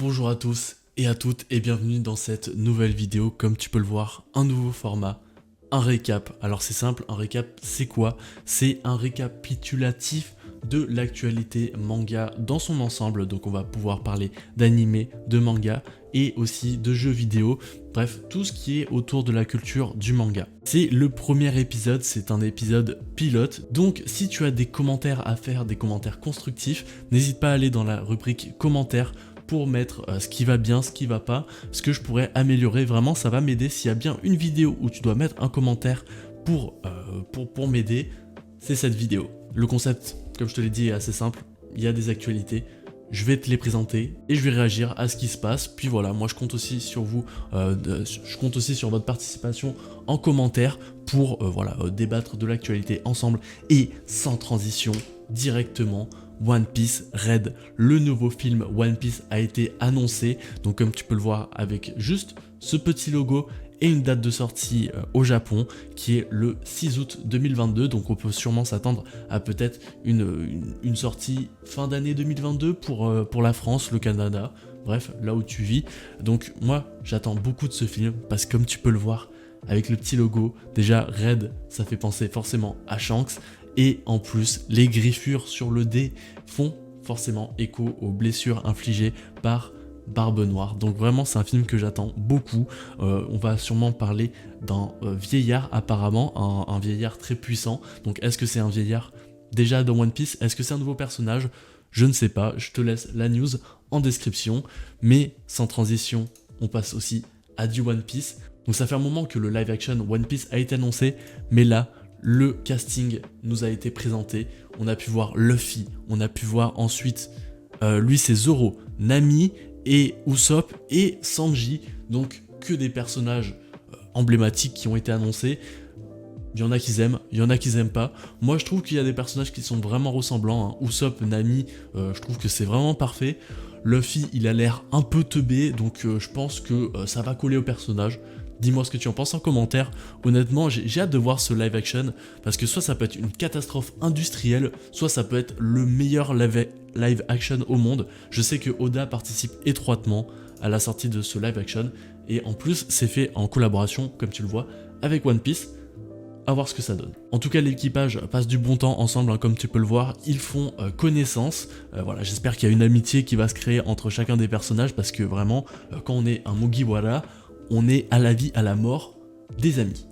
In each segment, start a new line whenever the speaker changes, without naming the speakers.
Bonjour à tous et à toutes et bienvenue dans cette nouvelle vidéo. Comme tu peux le voir, un nouveau format, un récap. Alors c'est simple, un récap c'est quoi? C'est un récapitulatif de l'actualité manga dans son ensemble. Donc on va pouvoir parler d'anime, de manga et aussi de jeux vidéo. Bref, tout ce qui est autour de la culture du manga. C'est le premier épisode, c'est un épisode pilote. Donc si tu as des commentaires à faire, des commentaires constructifs, n'hésite pas à aller dans la rubrique commentaires pour mettre ce qui va bien, ce qui va pas, ce que je pourrais améliorer. Vraiment, ça va m'aider. S'il y a bien une vidéo où tu dois mettre un commentaire pour m'aider, c'est cette vidéo. Le concept, comme je te l'ai dit, est assez simple. Il y a des actualités. Je vais te les présenter et je vais réagir à ce qui se passe. Puis voilà, moi je compte aussi sur vous, je compte aussi sur votre participation en commentaire pour débattre de l'actualité ensemble et sans transition, directement. One Piece Red, le nouveau film One Piece a été annoncé. Donc comme tu peux le voir avec juste ce petit logo et une date de sortie au Japon qui est le 6 août 2022. Donc on peut sûrement s'attendre à peut-être une sortie fin d'année 2022 pour la France, le Canada, bref, là où tu vis. Donc moi j'attends beaucoup de ce film parce que comme tu peux le voir avec le petit logo, déjà Red ça fait penser forcément à Shanks. Et en plus, les griffures sur le dé font forcément écho aux blessures infligées par Barbe Noire. Donc vraiment, c'est un film que j'attends beaucoup. On va sûrement parler d'un vieillard apparemment, un vieillard très puissant. Donc est-ce que c'est un vieillard déjà dans One Piece? Est-ce que c'est un nouveau personnage? Je ne sais pas, je te laisse la news en description. Mais sans transition, on passe aussi à du One Piece. Donc ça fait un moment que le live action One Piece a été annoncé, mais là, le casting nous a été présenté, on a pu voir Luffy, on a pu voir ensuite, lui c'est Zoro, Nami et Usopp et Sanji, donc que des personnages emblématiques qui ont été annoncés. Il y en a qui aiment, il y en a qui aiment pas. Moi je trouve qu'il y a des personnages qui sont vraiment ressemblants, hein. Usopp, Nami, je trouve que c'est vraiment parfait. Luffy il a l'air un peu teubé, donc je pense que ça va coller au personnage. Dis-moi ce que tu en penses en commentaire. Honnêtement, j'ai hâte de voir ce live action parce que soit ça peut être une catastrophe industrielle, soit ça peut être le meilleur live action au monde. Je sais que Oda participe étroitement à la sortie de ce live action et en plus c'est fait en collaboration, comme tu le vois, avec One Piece. À voir ce que ça donne. En tout cas, l'équipage passe du bon temps ensemble, hein, comme tu peux le voir. Ils font connaissance. Voilà, j'espère qu'il y a une amitié qui va se créer entre chacun des personnages parce que vraiment, quand on est un Mugiwara, on est à la vie, à la mort des amis.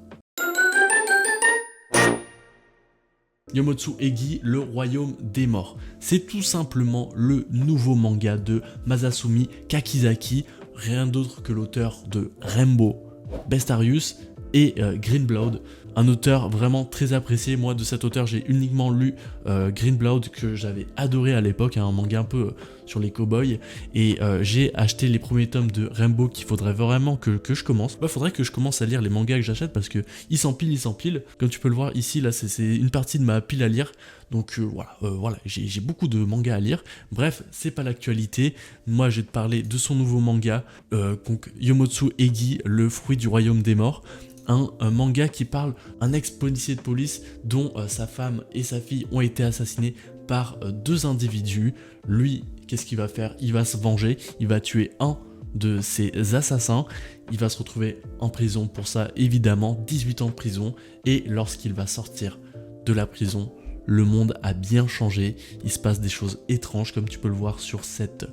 Yomotsu Egi, le royaume des morts. C'est tout simplement le nouveau manga de Masasumi Kakizaki, rien d'autre que l'auteur de Rainbow, Bestarius et Green Blood. Un auteur vraiment très apprécié. Moi de cet auteur j'ai uniquement lu Green Blood que j'avais adoré à l'époque, un manga un peu sur les cowboys, et j'ai acheté les premiers tomes de Rainbow qu'il faudrait vraiment que je commence. Faudrait que je commence à lire les mangas que j'achète parce que ils s'empilent. Comme tu peux le voir ici, là c'est une partie de ma pile à lire. Donc voilà, j'ai beaucoup de mangas à lire. Bref, c'est pas l'actualité. Moi je vais te parler de son nouveau manga, donc Yomotsu Egi, le fruit du royaume des morts. Un manga qui parle d'un ex-policier de police dont sa femme et sa fille ont été assassinés par deux individus. Lui, qu'est-ce qu'il va faire? Il va se venger, il va tuer un de ses assassins, il va se retrouver en prison pour ça, évidemment, 18 ans de prison, et lorsqu'il va sortir de la prison, le monde a bien changé, il se passe des choses étranges comme tu peux le voir sur cette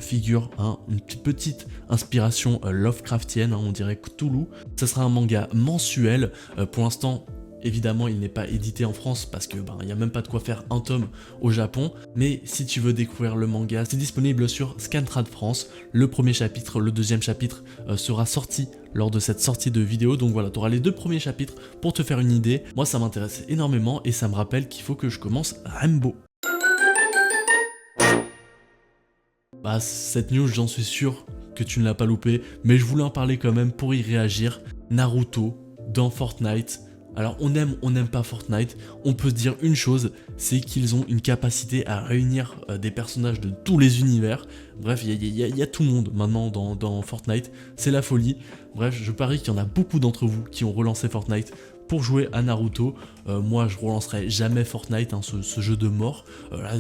figure, hein, une petite inspiration Lovecraftienne, hein, on dirait Cthulhu. Ça sera un manga mensuel, pour l'instant évidemment il n'est pas édité en France parce que il n'y a même pas de quoi faire un tome au Japon, mais si tu veux découvrir le manga, c'est disponible sur Scantrad France. Le premier chapitre, le deuxième chapitre sera sorti lors de cette sortie de vidéo, donc voilà, tu auras les deux premiers chapitres pour te faire une idée. Moi ça m'intéresse énormément et ça me rappelle qu'il faut que je commence Rainbow. Cette news j'en suis sûr que tu ne l'as pas loupé, mais je voulais en parler quand même pour y réagir. Naruto dans Fortnite. Alors on n'aime pas Fortnite, on peut se dire une chose, c'est qu'ils ont une capacité à réunir des personnages de tous les univers. Bref, il y a tout le monde maintenant dans Fortnite, c'est la folie. Bref, je parie qu'il y en a beaucoup d'entre vous qui ont relancé Fortnite pour jouer à Naruto. Moi je relancerai jamais Fortnite, hein, ce jeu de mort. Là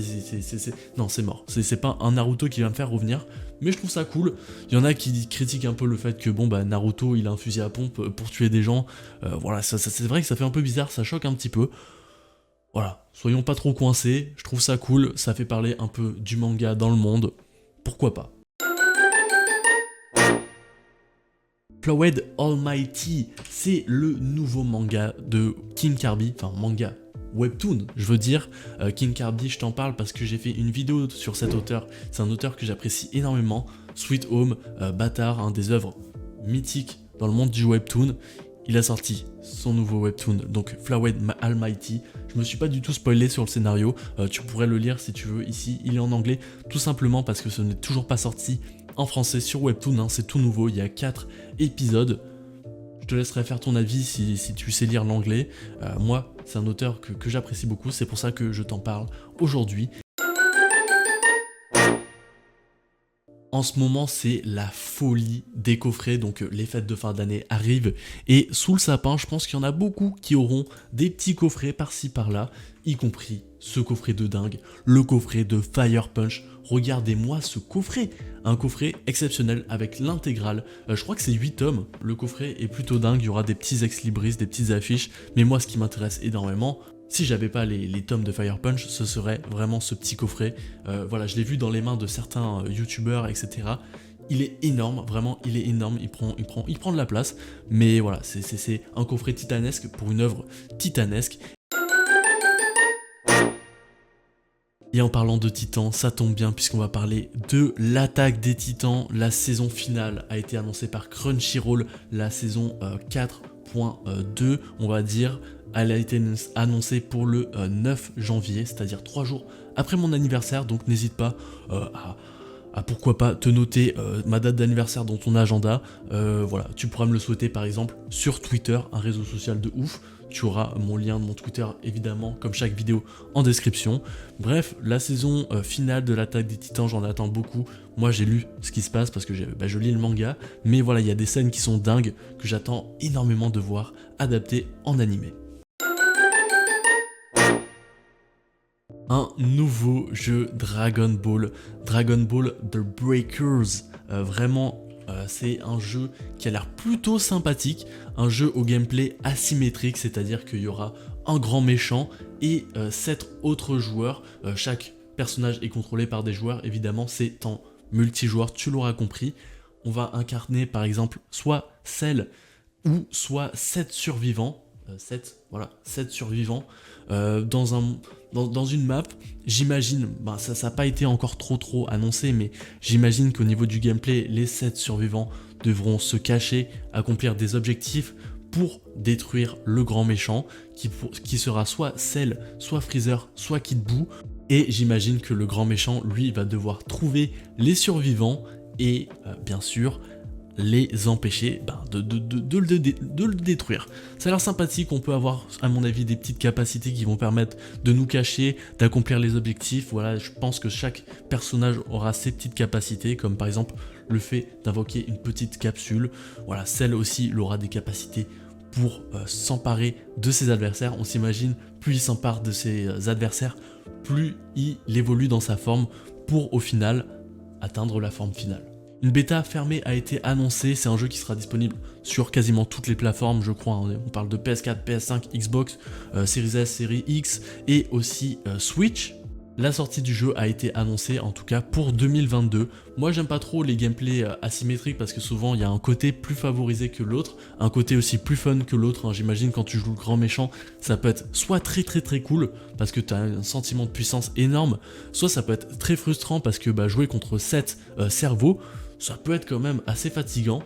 non, c'est mort, c'est pas un Naruto qui va me faire revenir. mais je trouve ça cool. Il y en a qui critiquent un peu le fait que bon bah Naruto il a un fusil à pompe pour tuer des gens, voilà, c'est vrai que ça fait un peu bizarre, ça choque un petit peu. Voilà, soyons pas trop coincés, je trouve ça cool, ça fait parler un peu du manga dans le monde, pourquoi pas. Flawed Almighty, c'est le nouveau manga de King Kirby, enfin manga webtoon, je veux dire. King Kirby, je t'en parle parce que j'ai fait une vidéo sur cet auteur, c'est un auteur que j'apprécie énormément, Sweet Home, Bâtard, un des œuvres mythiques dans le monde du webtoon. Il a sorti son nouveau webtoon, donc Flawed Almighty. Je me suis pas du tout spoilé sur le scénario, tu pourrais le lire si tu veux ici, il est en anglais, tout simplement parce que ce n'est toujours pas sorti en français sur webtoon, hein, c'est tout nouveau, il y a 4 épisodes. Je te laisserai faire ton avis si tu sais lire l'anglais. Moi, c'est un auteur que j'apprécie beaucoup, c'est pour ça que je t'en parle aujourd'hui. En ce moment, c'est la folie des coffrets, donc les fêtes de fin d'année arrivent et sous le sapin, je pense qu'il y en a beaucoup qui auront des petits coffrets par-ci par-là, y compris ce coffret de dingue, le coffret de Fire Punch. Regardez-moi ce coffret, un coffret exceptionnel avec l'intégrale, je crois que c'est 8 tomes, le coffret est plutôt dingue, il y aura des petits ex-libris, des petites affiches, mais moi ce qui m'intéresse énormément, si j'avais pas les tomes de Fire Punch, ce serait vraiment ce petit coffret. Voilà, je l'ai vu dans les mains de certains youtubeurs, etc. Il est énorme, vraiment, il est énorme, il prend de la place. Mais voilà, c'est un coffret titanesque pour une œuvre titanesque. Et en parlant de Titans, ça tombe bien puisqu'on va parler de l'attaque des Titans. La saison finale a été annoncée par Crunchyroll, la saison 4.2, on va dire. Elle a été annoncée pour le 9 janvier, c'est-à-dire 3 jours après mon anniversaire, donc n'hésite pas à pourquoi pas te noter ma date d'anniversaire dans ton agenda. Voilà, tu pourras me le souhaiter par exemple sur Twitter, un réseau social de ouf. Tu auras mon lien de mon Twitter évidemment, comme chaque vidéo, en description. Bref, la saison finale de l'attaque des Titans, j'en attends beaucoup. Moi j'ai lu ce qui se passe parce que je lis le manga, mais voilà, il y a des scènes qui sont dingues que j'attends énormément de voir adaptées en animé. Un nouveau jeu Dragon Ball The Breakers. Vraiment, c'est un jeu qui a l'air plutôt sympathique, un jeu au gameplay asymétrique, c'est-à-dire qu'il y aura un grand méchant et 7 autres joueurs. Chaque personnage est contrôlé par des joueurs, évidemment c'est en multijoueur, tu l'auras compris. On va incarner par exemple soit Cell ou soit 7 survivants. 7 survivants dans une map. J'imagine, ça n'a pas été encore trop annoncé, mais j'imagine qu'au niveau du gameplay, les 7 survivants devront se cacher, accomplir des objectifs pour détruire le grand méchant, qui sera soit Cell, soit Freezer, soit Kid Buu. Et j'imagine que le grand méchant, lui, va devoir trouver les survivants et, bien sûr, les empêcher de le détruire. Ça a l'air sympathique, on peut avoir à mon avis des petites capacités qui vont permettre de nous cacher, d'accomplir les objectifs. Voilà, je pense que chaque personnage aura ses petites capacités, comme par exemple le fait d'invoquer une petite capsule. Voilà, celle aussi il aura des capacités pour s'emparer de ses adversaires. On s'imagine, plus il s'empare de ses adversaires, plus il évolue dans sa forme pour au final atteindre la forme finale. Une bêta fermée a été annoncée, c'est un jeu qui sera disponible sur quasiment toutes les plateformes, je crois. On parle de PS4, PS5, Xbox, Series S, Series X et aussi Switch. La sortie du jeu a été annoncée en tout cas pour 2022. Moi j'aime pas trop les gameplays asymétriques parce que souvent il y a un côté plus favorisé que l'autre, un côté aussi plus fun que l'autre. J'imagine quand tu joues le grand méchant, ça peut être soit très cool parce que tu as un sentiment de puissance énorme, soit ça peut être très frustrant parce que jouer contre 7 cerveaux, ça peut être quand même assez fatigant.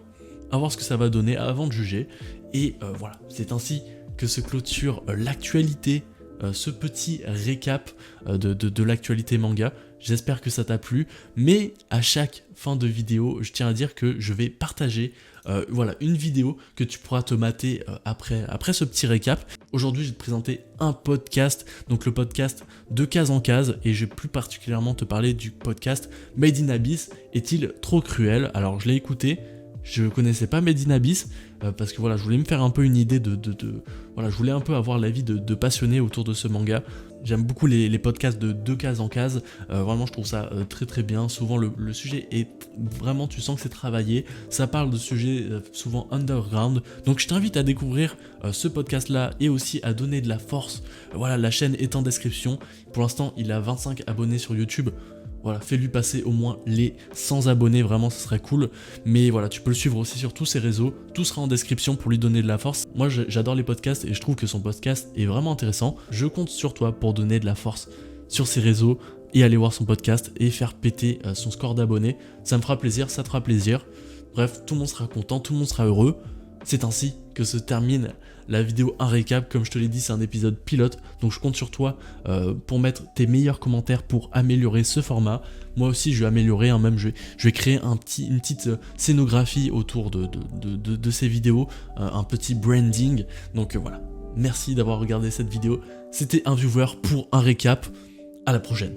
À voir ce que ça va donner avant de juger. Et voilà, c'est ainsi que se clôture l'actualité, ce petit récap de l'actualité manga. J'espère que ça t'a plu, mais à chaque fin de vidéo, je tiens à dire que je vais partager voilà, une vidéo que tu pourras te mater après ce petit récap. Aujourd'hui, je vais te présenter un podcast, donc le podcast de case en case, et je vais plus particulièrement te parler du podcast Made in Abyss. Est-il trop cruel? Alors, je l'ai écouté. Je connaissais pas Made in Abyss parce que voilà, je voulais me faire un peu une idée voilà, je voulais un peu avoir l'avis de passionnés autour de ce manga. J'aime beaucoup les podcasts de 2 cases en case, vraiment je trouve ça très très bien. Souvent le sujet est vraiment, tu sens que c'est travaillé, ça parle de sujets souvent underground, donc je t'invite à découvrir ce podcast là et aussi à donner de la force. Voilà, la chaîne est en description, pour l'instant il a 25 abonnés sur YouTube. Voilà, fais-lui passer au moins les 100 abonnés, vraiment ce serait cool. Mais voilà, tu peux le suivre aussi sur tous ses réseaux, tout sera en description pour lui donner de la force. Moi j'adore les podcasts et je trouve que son podcast est vraiment intéressant. Je compte sur toi pour donner de la force sur ses réseaux et aller voir son podcast et faire péter son score d'abonnés. Ça me fera plaisir, ça te fera plaisir. Bref, tout le monde sera content, tout le monde sera heureux. C'est ainsi que se termine la vidéo, un récap. Comme je te l'ai dit, c'est un épisode pilote, donc je compte sur toi pour mettre tes meilleurs commentaires pour améliorer ce format. Moi aussi je vais améliorer, hein, même je vais créer une petite scénographie autour de ces vidéos, un petit branding. Donc voilà, merci d'avoir regardé cette vidéo. C'était un viewer pour un récap. À la prochaine.